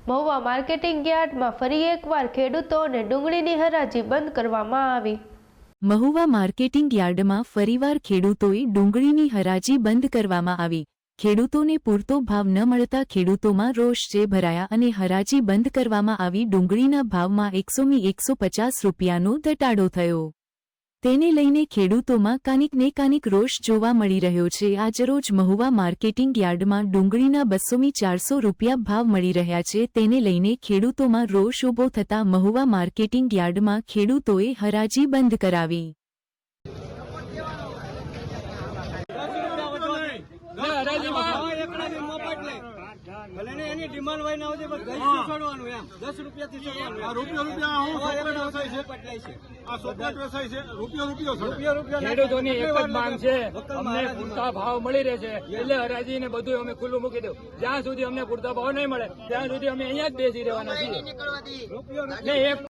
Mahuva marketing યાર્ડમાં ફરી એકવાર ખેડૂતોને ડુંગળીની હરાજી બંધ કરવામાં આવી। મહુવા માર્કેટિંગ યાર્ડમાં ફરીવાર ખેડૂતોએ ડુંગળીની હરાજી બંધ કરવામાં આવી। ખેડૂતોને પૂરતો ભાવ ન મળતા ખેડૂતોમાં રોષ ભરાયા અને હરાજી બંધ કરવામાં આવી। ડુંગળીના ભાવમાં 100 થી 150 રૂપિયાનો ઘટાડો થયો। તેને લઈને ખેડૂતોમાં કાનિક ને કાનિક રોષ જોવા મળી રહ્યો છે। આજરોજ મહુવા માર્કેટિંગ યાર્ડમાં ડુંગળીના 200 થી 400 રૂપિયા ભાવ મળી રહ્યા છે। તેને લઈને ખેડૂતોમાં રોષ ઊભો થતા મહુવા માર્કેટિંગ યાર્ડમાં ખેડૂતોએ હરાજી બંધ કરાવી। ડિમાન્ડ હોય ના હોય 10 રૂપિયાથી ખેડૂતોની એક જ માંગ છે, અમને પૂરતા ભાવ મળી રહે છે એટલે હરાજી ને બધું અમે ખુલ્લું મૂકી દઉં। જ્યાં સુધી અમને પૂરતા ભાવ નહીં મળે ત્યાં સુધી અમે અહીંયા જ બેસી રહેવાના છીએ।